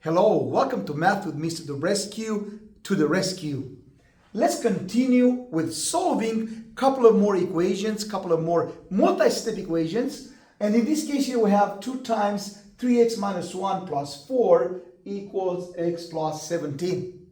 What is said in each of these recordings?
Hello, welcome to Math with Mr. Dobrescu to the rescue. Let's continue with solving a couple of more equations, couple of more multi-step equations. And in this case here we have 2 times 3x minus 1 plus 4 equals x plus 17.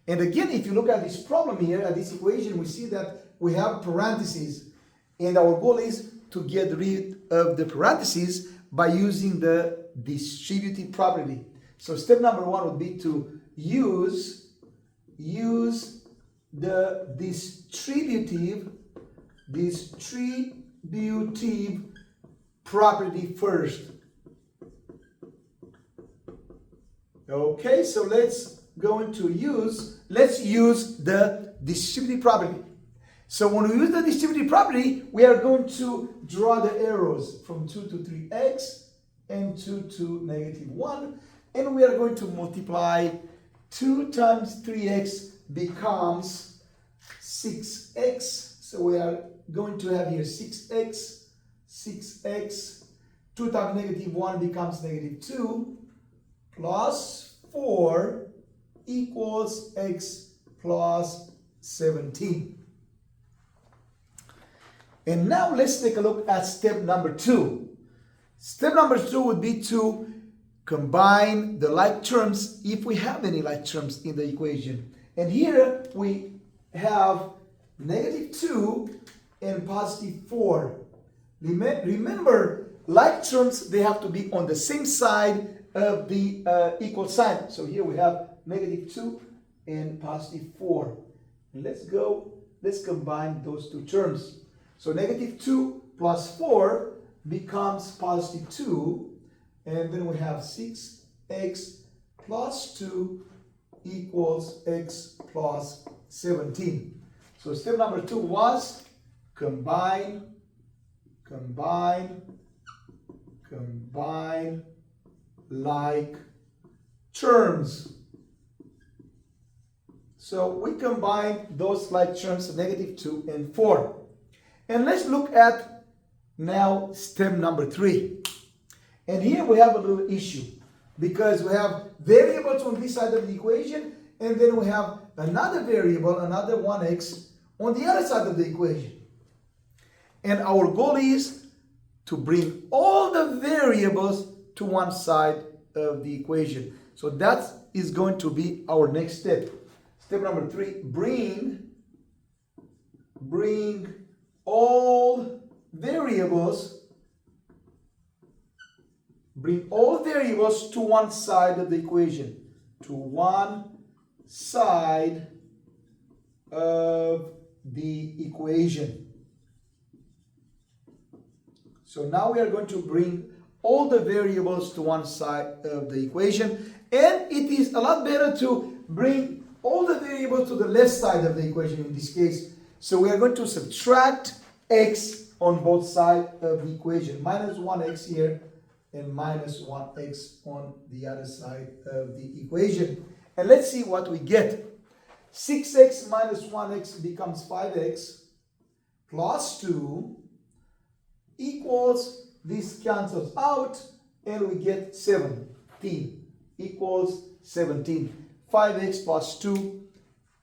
And again, if you look at this problem here, at this equation, we see that we have parentheses. And our goal is to get rid of the parentheses by using the distributive property. So step number 1 would be to use the distributive property first. Okay, so let's use the distributive property. So when we use the distributive property, we are going to draw the arrows from 2 to 3x and 2 to negative 1. And we are going to multiply 2 times 3x becomes 6x. So we are going to have here 6x. 2 times negative 1 becomes negative 2 plus 4 equals x plus 17. And now let's take a look at step number 2. Step number 2 would be to combine the like terms if we have any like terms in the equation. And here we have negative 2 and positive 4. Remember, like terms, they have to be on the same side of the equal sign. So here we have negative 2 and positive 4. And let's combine those two terms. So negative 2 plus 4 becomes positive 2. And then we have 6x plus 2 equals x plus 17. So step number 2 was combine like terms. So we combine those like terms, negative 2 and 4. And let's look at now step number 3. And here we have a little issue because we have variables on this side of the equation, and then we have another variable, another 1x, on the other side of the equation. And our goal is to bring all the variables to one side of the equation. So that is going to be our next step. Step number 3, bring all variables to one side of the equation. To one side of the equation. So now we are going to bring all the variables to one side of the equation. And it is a lot better to bring all the variables to the left side of the equation in this case. So we are going to subtract x on both sides of the equation. Minus 1x here and minus 1x on the other side of the equation. And let's see what we get. 6x minus 1x becomes 5x plus 2 equals, this cancels out, and we get 17 equals 17. 5x plus 2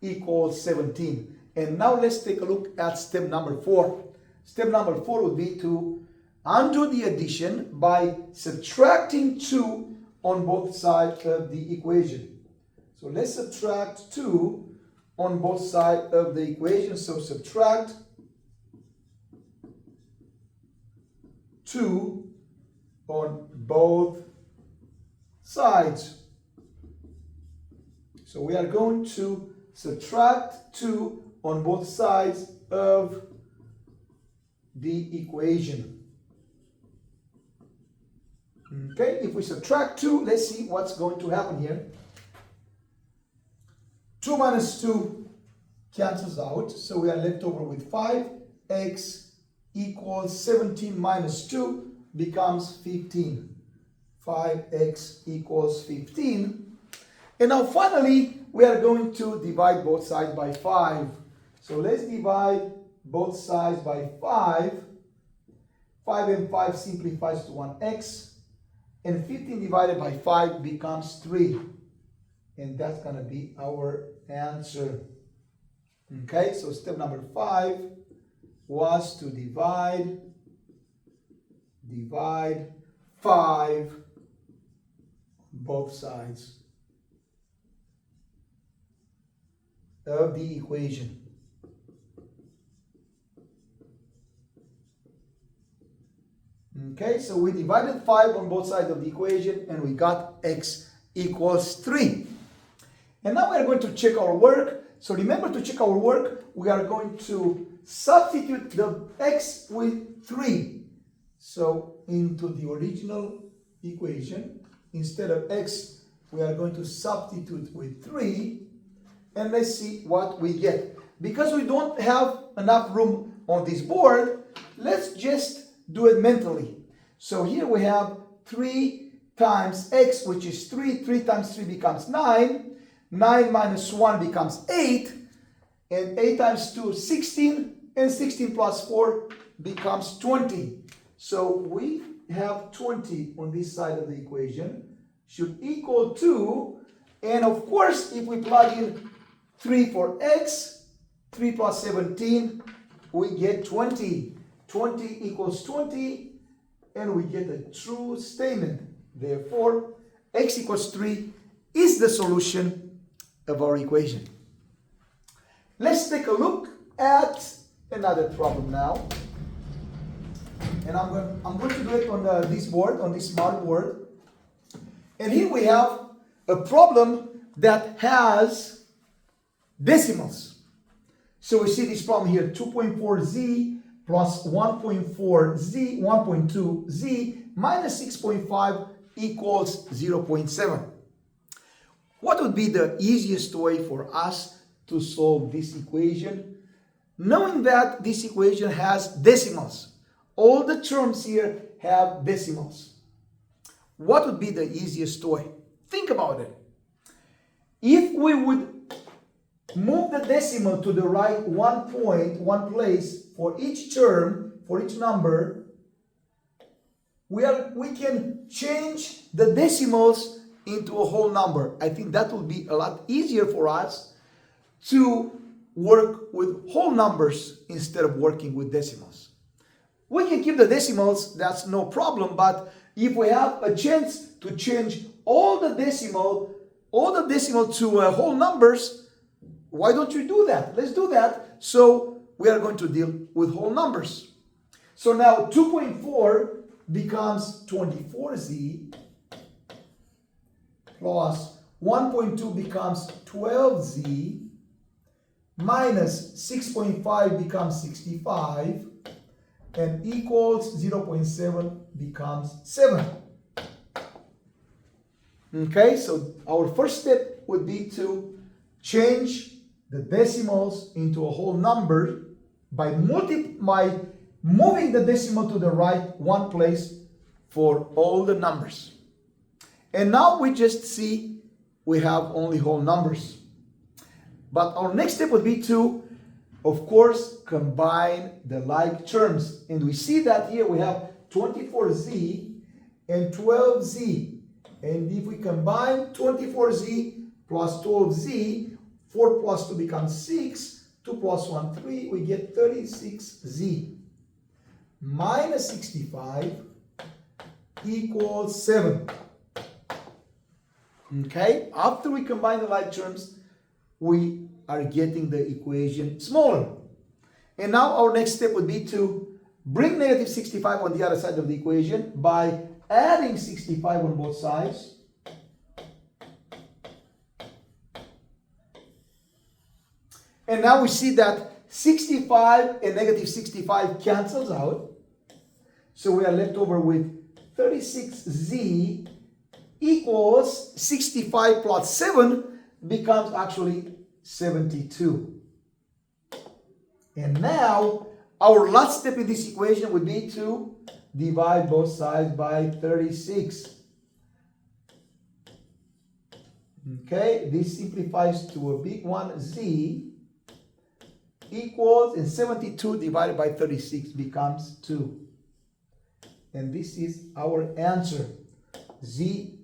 equals 17. And now let's take a look at step number 4. Step number 4 would be to undo the addition by subtracting 2 on both sides of the equation. So let's subtract 2 on both sides of the equation. So subtract 2 on both sides. So we are going to subtract 2 on both sides of the equation. Okay, if we subtract 2, let's see what's going to happen here. 2 minus 2 cancels out, so we are left over with 5x equals 17 minus 2 becomes 15. 5x equals 15. And now finally, we are going to divide both sides by 5. So let's divide both sides by 5. 5 and 5 simplifies to 1x. and 15 divided by 5 becomes 3. And that's going to be our answer. Okay, so step number 5 was to divide 5 both sides of the equation. Okay, so we divided 5 on both sides of the equation and we got x equals 3. And now we are going to check our work. So remember, to check our work, we are going to substitute the x with 3. So into the original equation, instead of x, we are going to substitute with 3. And let's see what we get. Because we don't have enough room on this board, let's just do it mentally. So here we have 3 times x, which is 3. 3 times 3 becomes 9. 9 minus 1 becomes 8. And 8 times 2 is 16. And 16 plus 4 becomes 20. So we have 20 on this side of the equation. Should equal to, and of course, if we plug in 3 for x, 3 plus 17, we get 20. 20 equals 20, and we get a true statement. Therefore, x equals 3 is the solution of our equation. Let's take a look at another problem now. And I'm going to do it on this board, on this smart board. And here we have a problem that has decimals. So we see this problem here, 2.4z plus 1.4z, 1.2z minus 6.5 equals 0.7. What would be the easiest way for us to solve this equation? Knowing that this equation has decimals. All the terms here have decimals. What would be the easiest way? Think about it. If we would move the decimal to the right 1 point, 1 place for each term, for each number, we can change the decimals into a whole number. I think that will be a lot easier for us to work with whole numbers instead of working with decimals. We can keep the decimals, that's no problem, but if we have a chance to change all the decimal to whole numbers, why don't you do that? Let's do that. So we are going to deal with whole numbers. So now 2.4 becomes 24z plus 1.2 becomes 12z minus 6.5 becomes 65 and equals 0.7 becomes 7. Okay, so our first step would be to change the decimals into a whole number by moving the decimal to the right 1 place for all the numbers. And now we just see we have only whole numbers. But our next step would be to, of course, combine the like terms. And we see that here we have 24z and 12z. And if we combine 24z plus 12z, 4 plus 2 becomes 6, 2 plus 1, 3, we get 36z. Minus 65 equals 7. Okay, after we combine the like terms, we are getting the equation smaller. And now our next step would be to bring negative 65 on the other side of the equation by adding 65 on both sides. And now we see that 65 and negative 65 cancels out. So we are left over with 36z equals 65 plus 7 becomes actually 72. And now our last step in this equation would be to divide both sides by 36. Okay, this simplifies to a big one, z equals, and 72 divided by 36 becomes 2. And this is our answer, z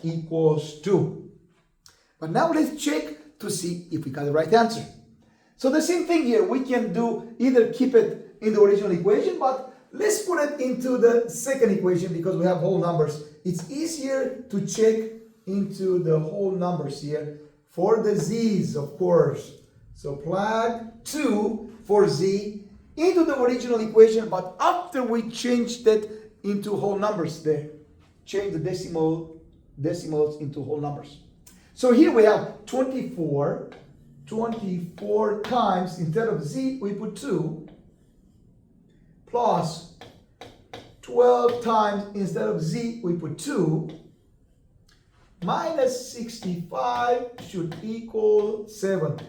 equals 2. But now let's check to see if we got the right answer. So the same thing here, we can do either keep it in the original equation, but let's put it into the second equation because we have whole numbers. It's easier to check into the whole numbers here for the z's, of course. So plug 2 for z into the original equation, but after we changed it into whole numbers there, change the decimals into whole numbers. So here we have 24 times, instead of z, we put 2, plus 12 times, instead of z, we put 2, minus 65 should equal 7.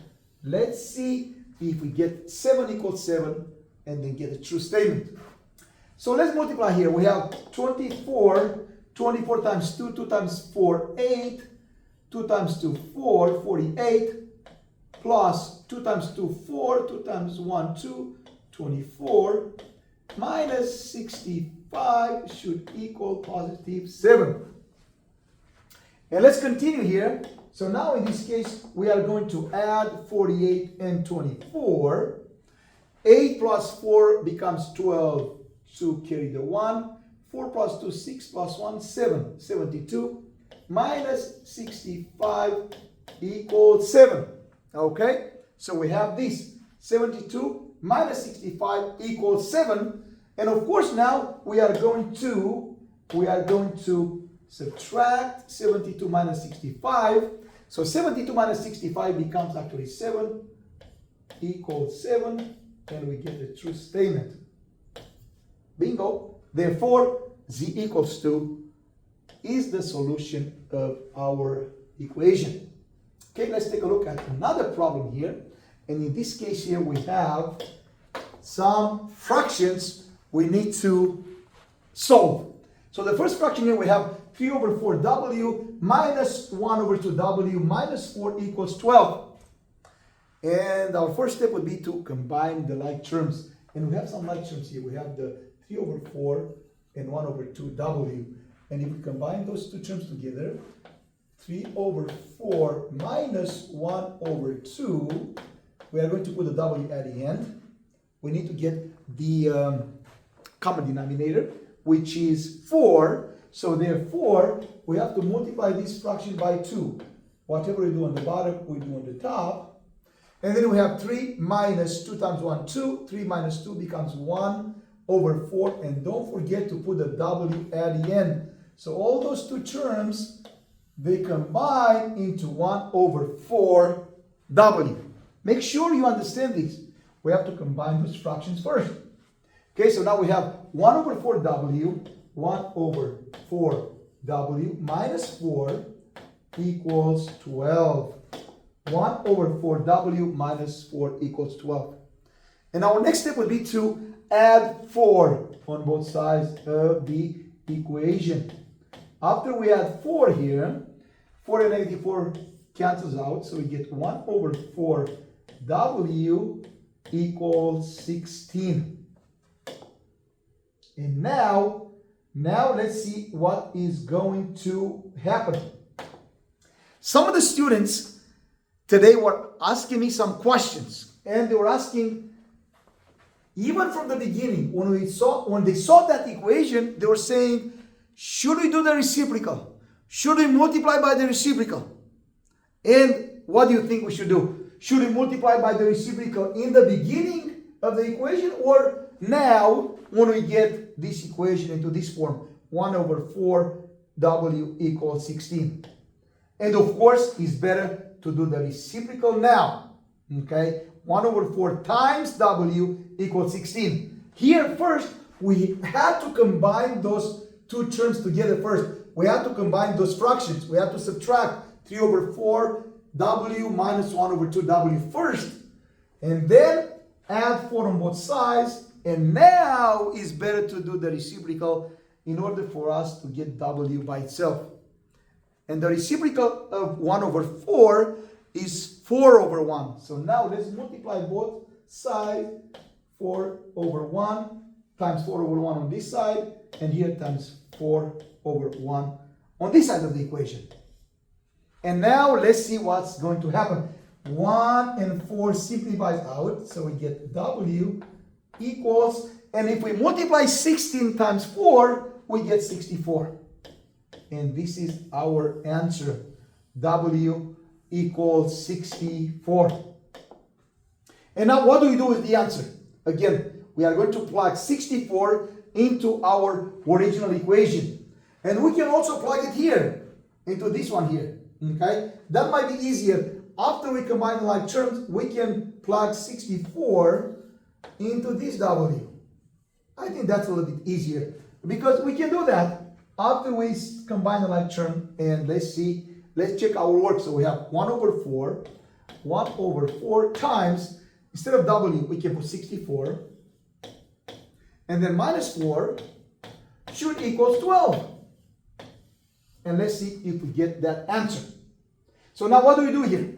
Let's see if we get 7 equals 7 and then get a true statement. So let's multiply here. We have 24 times 2, 2 times 4, 8, 2 times 2, 4, 48, plus 2 times 2, 4, 2 times 1, 2, 24, minus 65 should equal positive 7. And let's continue here. So now in this case, we are going to add 48 and 24. 8 plus 4 becomes 12. So carry the 1. 4 plus 2, 6 plus 1, 7. 72 minus 65 equals 7. Okay? So we have this. 72 minus 65 equals 7. And of course now we are going to subtract 72 minus 65. So 72 minus 65 becomes actually 7 equals 7, and we get the true statement. Bingo. Therefore, z equals 2 is the solution of our equation. Okay, let's take a look at another problem here. And in this case here, we have some fractions we need to solve. So the first fraction here, we have 3 over 4w minus 1 over 2w minus 4 equals 12. And our first step would be to combine the like terms. And we have some like terms here. We have the 3 over 4 and 1 over 2w. And if we combine those two terms together, 3 over 4 minus 1 over 2, we are going to put the w at the end. We need to get the common denominator, which is 4. So therefore, we have to multiply this fraction by 2. Whatever we do on the bottom, we do on the top. And then we have 3 minus 2 times 1, 2. 3 minus 2 becomes 1 over 4. And don't forget to put the w at the end. So all those two terms, they combine into 1 over 4w. Make sure you understand this. We have to combine those fractions first. Okay, so now we have 1 over 4w, 1 over 4w minus 4 equals 12. 1 over 4w minus 4 equals 12. And our next step would be to add 4 on both sides of the equation. After we add 4 here, 4 and negative 4 cancels out, so we get 1 over 4w equals 16. And now let's see what is going to happen. Some of the students today were asking me some questions, and they were asking, even from the beginning, when they saw that equation, they were saying, should we do the reciprocal? Should we multiply by the reciprocal? And what do you think we should do? Should we multiply by the reciprocal in the beginning of the equation, or now when we get this equation into this form, 1 over 4w equals 16? And of course, it's better to do the reciprocal now. Okay? 1 over 4 times w equals 16. Here first, we had to combine those two terms together first. We have to combine those fractions. We have to subtract 3 over 4w minus 1 over 2w first. And then add 4 on both sides. And now it's better to do the reciprocal in order for us to get w by itself. And the reciprocal of 1 over 4 is 4 over 1. So now let's multiply both sides. 4 over 1 times 4 over 1 on this side. And here times 4 over 1 on this side of the equation. And now let's see what's going to happen. 1 and 4 simplifies out, so we get W equals, and if we multiply 16 times 4, we get 64. And this is our answer. W equals 64. And now what do we do with the answer? Again, we are going to plug 64 into our original equation. And we can also plug it here, into this one here. Okay? That might be easier. After we combine the like terms, we can plug 64 into this W. I think that's a little bit easier because we can do that after we combine the like term. And let's see, let's check our work. So we have 1 over 4 times, instead of W, we can put 64. And then minus 4 should equal 12. And let's see if we get that answer. So now what do we do here?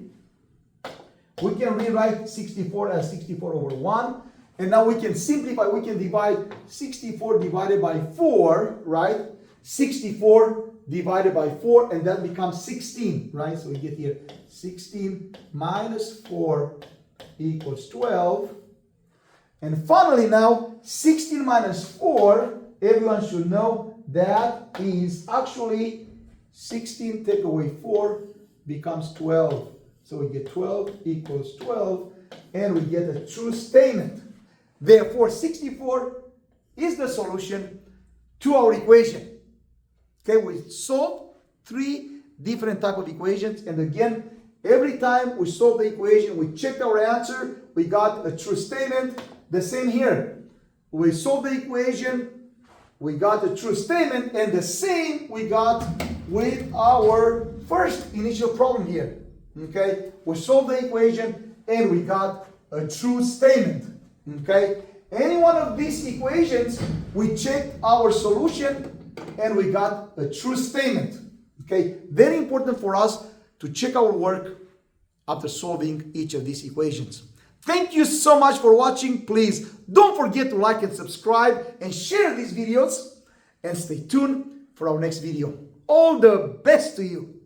We can rewrite 64 as 64 over 1. And now we can simplify. We can divide 64 divided by 4, right? 64 divided by 4, and that becomes 16, right? So we get here 16 minus 4 equals 12. And finally now, 16 minus 4, everyone should know that is actually 16 take away 4 becomes 12. So we get 12 equals 12, and we get a true statement. Therefore, 64 is the solution to our equation. Okay, we solved 3 different type of equations, and again, every time we solve the equation, we checked our answer, we got a true statement. The same here. We solved the equation, we got a true statement, and the same we got with our first initial problem here. Okay, we solved the equation and we got a true statement. Okay, any one of these equations, we checked our solution and we got a true statement. Okay, very important for us to check our work after solving each of these equations. Thank you so much for watching. Please don't forget to like and subscribe and share these videos, and stay tuned for our next video. All the best to you.